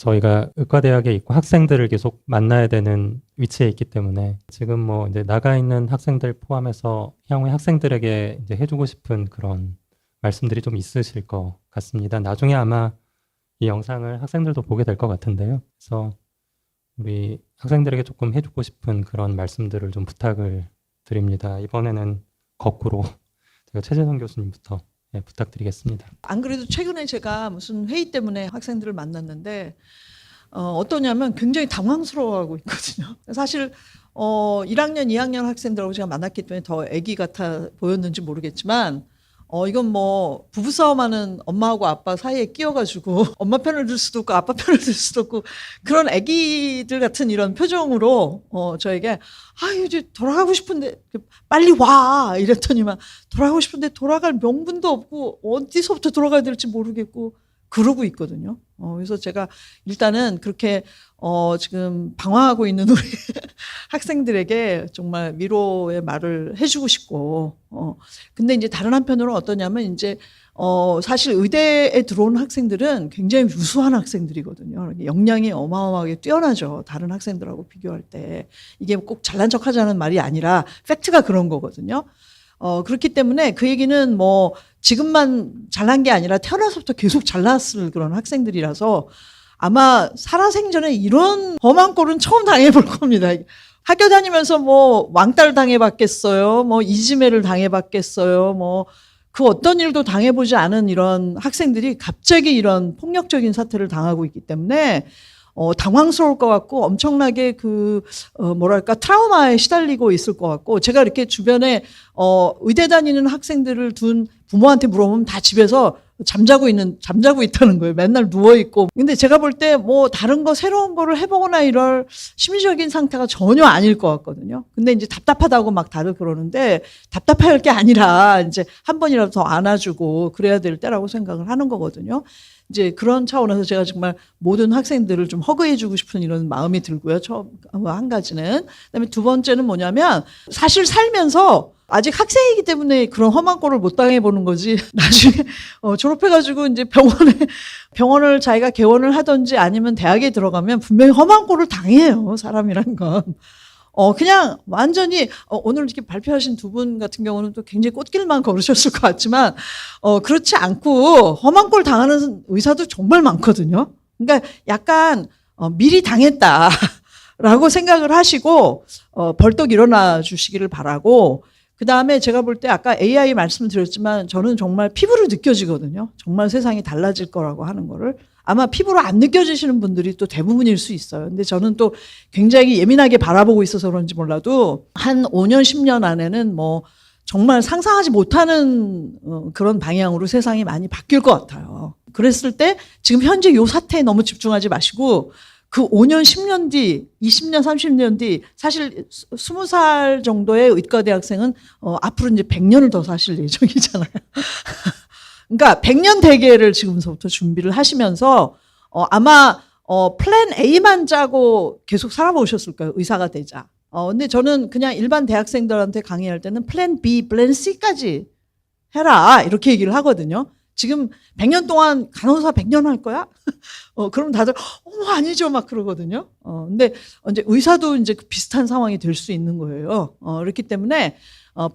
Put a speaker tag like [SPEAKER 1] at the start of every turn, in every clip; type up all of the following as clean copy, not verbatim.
[SPEAKER 1] 저희가 의과대학에 있고 학생들을 계속 만나야 되는 위치에 있기 때문에 지금 뭐 이제 나가 있는 학생들 포함해서 향후에 학생들에게 이제 해주고 싶은 그런 말씀들이 좀 있으실 것 같습니다. 나중에 아마 이 영상을 학생들도 보게 될 것 같은데요. 그래서 우리 학생들에게 조금 해주고 싶은 그런 말씀들을 좀 부탁을 드립니다. 이번에는 거꾸로 제가 최재성 교수님부터 부탁드리겠습니다.
[SPEAKER 2] 안 그래도 최근에 제가 무슨 회의 때문에 학생들을 만났는데 어떠냐면 굉장히 당황스러워하고 있거든요. 사실 1학년, 2학년 학생들하고 제가 만났기 때문에 더 애기 같아 보였는지 모르겠지만 이건 뭐 부부싸움하는 엄마하고 아빠 사이에 끼어가지고 엄마 편을 들 수도 없고 아빠 편을 들 수도 없고 그런 애기들 같은 이런 표정으로 저에게 이제 돌아가고 싶은데 빨리 와 이랬더니만 돌아가고 싶은데 돌아갈 명분도 없고 어디서부터 돌아가야 될지 모르겠고 그러고 있거든요. 그래서 제가 일단은 그렇게 지금 방황하고 있는 우리 학생들에게 정말 위로의 말을 해주고 싶고, 근데 이제 다른 한편으로는 어떠냐면 이제 사실 의대에 들어온 학생들은 굉장히 유수한 학생들이거든요. 역량이 어마어마하게 뛰어나죠. 다른 학생들하고 비교할 때. 이게 꼭 잘난 척 하자는 말이 아니라 팩트가 그런 거거든요. 그렇기 때문에 그 얘기는 뭐 지금만 잘난 게 아니라 태어나서부터 계속 잘났을 그런 학생들이라서 아마 살아생전에 이런 험한 꼴은 처음 당해볼 겁니다. 학교 다니면서 뭐 왕따를 당해봤겠어요. 뭐 이지매를 당해봤겠어요. 뭐 그 어떤 일도 당해보지 않은 이런 학생들이 갑자기 이런 폭력적인 사태를 당하고 있기 때문에 당황스러울 것 같고 엄청나게 뭐랄까 트라우마에 시달리고 있을 것 같고 제가 이렇게 주변에 의대 다니는 학생들을 둔 부모한테 물어보면 다 집에서 잠자고 있다는 거예요. 맨날 누워 있고. 근데 제가 볼 때 뭐 다른 거 새로운 거를 해보거나 이럴 심리적인 상태가 전혀 아닐 것 같거든요. 근데 이제 답답하다고 막 다들 그러는데 답답할 게 아니라 이제 한 번이라도 더 안아주고 그래야 될 때라고 생각을 하는 거거든요. 이제 그런 차원에서 제가 정말 모든 학생들을 좀 허그해주고 싶은 이런 마음이 들고요. 한 가지는. 그다음에 두 번째는 뭐냐면 사실 살면서 아직 학생이기 때문에 그런 험한 꼴을 못 당해보는 거지. 나중에 졸업해가지고 이제 병원을 자기가 개원을 하든지 아니면 대학에 들어가면 분명히 험한 꼴을 당해요. 사람이란 건. 그냥 완전히, 오늘 이렇게 발표하신 두 분 같은 경우는 또 굉장히 꽃길만 걸으셨을 것 같지만, 그렇지 않고 험한 꼴 당하는 의사도 정말 많거든요. 그러니까 약간, 미리 당했다라고 생각을 하시고, 벌떡 일어나 주시기를 바라고, 그 다음에 제가 볼 때 아까 AI 말씀드렸지만 저는 정말 피부로 느껴지거든요. 정말 세상이 달라질 거라고 하는 거를. 아마 피부로 안 느껴지시는 분들이 또 대부분일 수 있어요. 근데 저는 또 굉장히 예민하게 바라보고 있어서 그런지 몰라도 한 5년, 10년 안에는 뭐 정말 상상하지 못하는 그런 방향으로 세상이 많이 바뀔 것 같아요. 그랬을 때 지금 현재 요 사태에 너무 집중하지 마시고 그 5년, 10년 뒤, 20년, 30년 뒤 사실 20살 정도의 의과대학생은 앞으로 이제 100년을 더 사실 예정이잖아요. 그러니까 100년 대계를 지금서부터 준비를 하시면서 아마 플랜 A만 짜고 계속 살아보셨을 거예요. 의사가 되자. 근데 저는 그냥 일반 대학생들한테 강의할 때는 플랜 B, 플랜 C까지 해라 이렇게 얘기를 하거든요. 지금 100년 동안 간호사 100년 할 거야? 그럼 다들 아니죠 막 그러거든요. 근데 이제 의사도 이제 비슷한 상황이 될 수 있는 거예요. 그렇기 때문에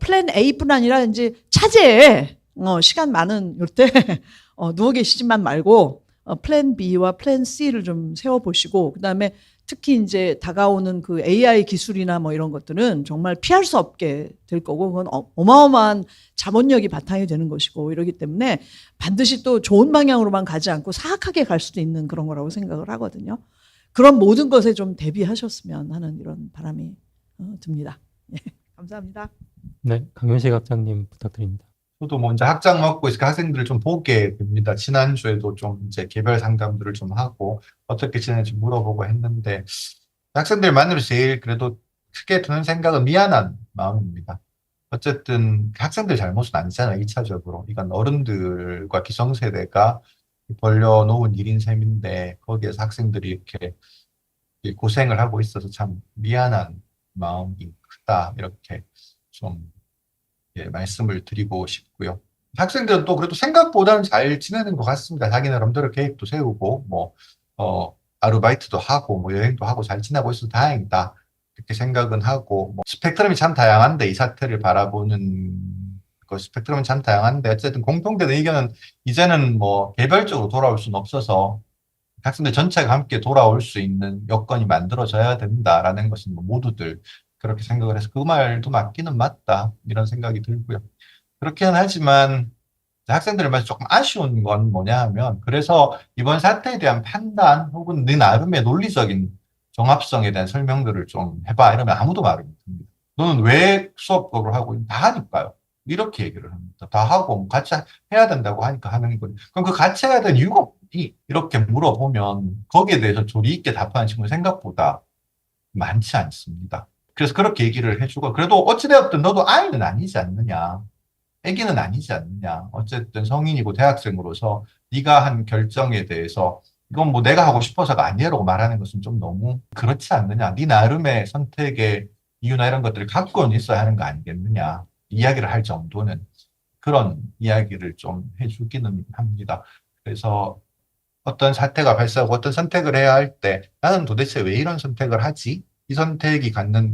[SPEAKER 2] 플랜 A뿐 아니라 이제 차제에 시간 많은 이때 누워 계시지만 말고 플랜 B와 플랜 C를 좀 세워 보시고 그다음에 특히 이제 다가오는 그 AI 기술이나 뭐 이런 것들은 정말 피할 수 없게 될 거고 그건 어마어마한 자본력이 바탕이 되는 것이고 이러기 때문에 반드시 또 좋은 방향으로만 가지 않고 사악하게 갈 수도 있는 그런 거라고 생각을 하거든요. 그런 모든 것에 좀 대비하셨으면 하는 이런 바람이 듭니다. 네, 감사합니다.
[SPEAKER 1] 네, 강윤식 학장님 부탁드립니다.
[SPEAKER 3] 저도 뭐 이제 학장 맡고 있으니까 학생들을 좀 보게 됩니다. 지난주에도 좀 이제 개별 상담들을 좀 하고 어떻게 지내는지 물어보고 했는데 학생들 만나면서 제일 그래도 크게 드는 생각은 미안한 마음입니다. 어쨌든 학생들 잘못은 아니잖아요. 2차적으로. 이건 어른들과 기성세대가 벌려놓은 일인 셈인데 거기에서 학생들이 이렇게 고생을 하고 있어서 참 미안한 마음이 크다. 이렇게 좀 말씀을 드리고 싶고요. 학생들은 또 그래도 생각보다는 잘 지내는 것 같습니다. 자기 나름대로 계획도 세우고, 아르바이트도 하고 뭐 여행도 하고 잘 지내고 있어서 다행이다. 그렇게 생각은 하고 뭐 스펙트럼이 참 다양한데 이 사태를 바라보는 그 스펙트럼이 참 다양한데 어쨌든 공통된 의견은 이제는 뭐 개별적으로 돌아올 수는 없어서 학생들 전체가 함께 돌아올 수 있는 여건이 만들어져야 된다라는 것은 뭐 모두들 그렇게 생각을 해서 그 말도 맞기는 맞다 이런 생각이 들고요. 그렇게는 하지만 학생들을 말해서 조금 아쉬운 건 뭐냐 하면 그래서 이번 사태에 대한 판단 혹은 네 나름의 논리적인 정합성에 대한 설명들을 좀 해봐 이러면 아무도 말을 못합니다. 너는 왜 수업법을 하고 있는지 다 하니까요. 이렇게 얘기를 합니다. 다 하고 뭐 같이 해야 된다고 하니까 하는 거예요. 그럼 그 같이 해야 되는 이유가 뭐니? 이렇게 물어보면 거기에 대해서 조리 있게 답하는 친구는 생각보다 많지 않습니다. 그래서 그렇게 얘기를 해주고 그래도 어찌되었든 너도 아이는 아니지 않느냐. 애기는 아니지 않느냐. 어쨌든 성인이고 대학생으로서 네가 한 결정에 대해서 이건 뭐 내가 하고 싶어서가 아니라고 말하는 것은 좀 너무 그렇지 않느냐. 네 나름의 선택의 이유나 이런 것들을 갖고는 있어야 하는 거 아니겠느냐. 이야기를 할 정도는 그런 이야기를 좀 해주기는 합니다. 그래서 어떤 사태가 발생하고 어떤 선택을 해야 할 때 나는 도대체 왜 이런 선택을 하지? 이 선택이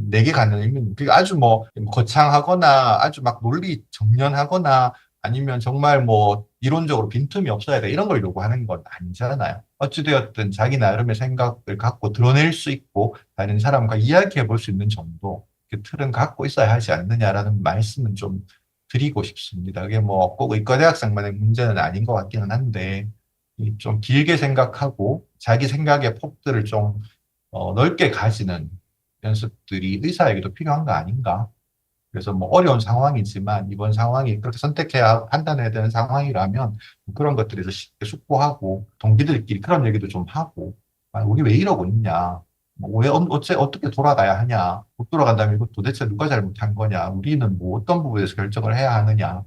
[SPEAKER 3] 내게 갖는 의미는 그게 아주 뭐 거창하거나 아주 막 논리 정연하거나 아니면 정말 뭐 이론적으로 빈틈이 없어야 돼 이런 걸 요구하는 건 아니잖아요. 어찌되었든 자기 나름의 생각을 갖고 드러낼 수 있고 다른 사람과 이야기해 볼 수 있는 정도 그 틀은 갖고 있어야 하지 않느냐라는 말씀은 좀 드리고 싶습니다. 그게 뭐 꼭 의과대학생만의 문제는 아닌 것 같기는 한데 좀 길게 생각하고 자기 생각의 폭들을 좀 넓게 가지는 연습들이 의사에게도 필요한 거 아닌가. 그래서 뭐 어려운 상황이지만 이번 상황이 그렇게 선택해야 판단해야 되는 상황이라면 그런 것들에서 쉽게 숙고하고 동기들끼리 그런 얘기도 좀 하고 우리 왜 이러고 있냐. 왜 어떻게 돌아가야 하냐. 못 돌아간다면 이거 도대체 누가 잘못한 거냐. 우리는 뭐 어떤 부분에서 결정을 해야 하느냐.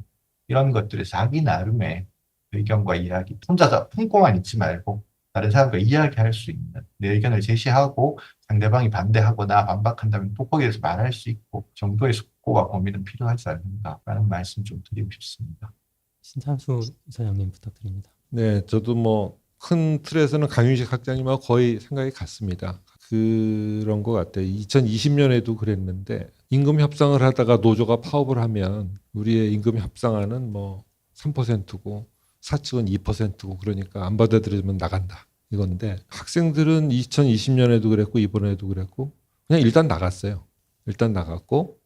[SPEAKER 3] 이런 것들을 자기 나름의 의견과 이야기, 혼자 품고만 있지 말고 다른 사람과 이야기할 수 있는 내 의견을 제시하고 상대방이 반대하거나 반박한다면 또 거기에서 말할 수 있고 정도의 숙고와 고민은 필요하지 않는가라는 말씀 좀 드리고 싶습니다.
[SPEAKER 1] 신찬수 이사장님 부탁드립니다.
[SPEAKER 4] 네, 저도 뭐 큰 틀에서는 강윤식 학장님하고 거의 생각이 같습니다. 그런 것 같아요. 2020년에도 그랬는데 임금 협상을 하다가 노조가 파업을 하면 우리의 임금 협상안은 뭐 3%고 사측은 2%고 그러니까 안 받아들이면 나간다 이건데 학생들은 2020년에도 그랬고 이번에도 그랬고 그냥 일단 나갔어요. 일단 나갔고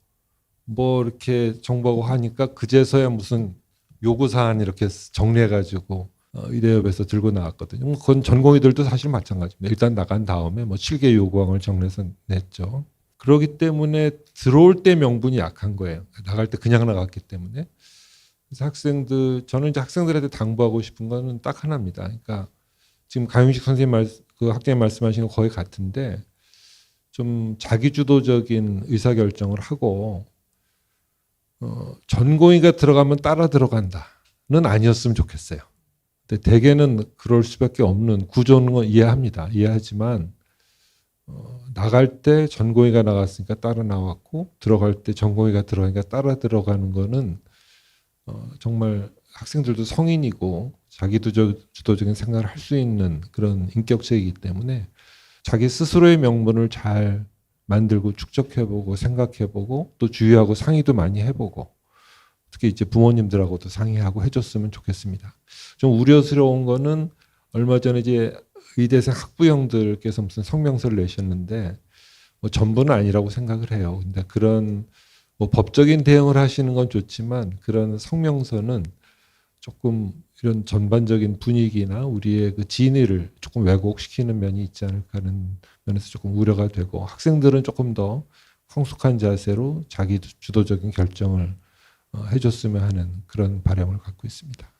[SPEAKER 4] 뭐 이렇게 정부하고 하니까 그제서야 무슨 요구사안 이렇게 정리해가지고 의대협에서 들고 나왔거든요. 그건 전공의들도 사실 마찬가지입니다. 일단 나간 다음에 뭐 7개 요구항을 정리해서 냈죠. 그렇기 때문에 들어올 때 명분이 약한 거예요. 나갈 때 그냥 나갔기 때문에. 그래서 저는 이제 학생들한테 당부하고 싶은 거는 딱 하나입니다. 그러니까 지금 강윤식 선생님 그 학장님 말씀하신 거 거의 같은데 좀 자기주도적인 의사결정을 하고 전공의가 들어가면 따라 들어간다는 아니었으면 좋겠어요. 근데 대개는 그럴 수밖에 없는 구조는 건 이해합니다. 이해하지만 나갈 때 전공의가 나갔으니까 따라 나왔고 들어갈 때 전공의가 들어가니까 따라 들어가는 거는 정말 학생들도 성인이고 자기주도적인 생각을 할 수 있는 그런 인격체이기 때문에 자기 스스로의 명분을 잘 만들고 축적해보고 생각해보고 또 주위하고 상의도 많이 해보고 특히 이제 부모님들하고도 상의하고 해줬으면 좋겠습니다. 좀 우려스러운 거는 얼마 전에 이제 의대생 학부형들께서 무슨 성명서를 내셨는데 뭐 전부는 아니라고 생각을 해요. 근데 그런 뭐 법적인 대응을 하시는 건 좋지만 그런 성명서는 조금 이런 전반적인 분위기나 우리의 그 진위를 조금 왜곡시키는 면이 있지 않을까 하는 면에서 조금 우려가 되고 학생들은 조금 더 성숙한 자세로 자기 주도적인 결정을 해줬으면 하는 그런 바람을 갖고 있습니다.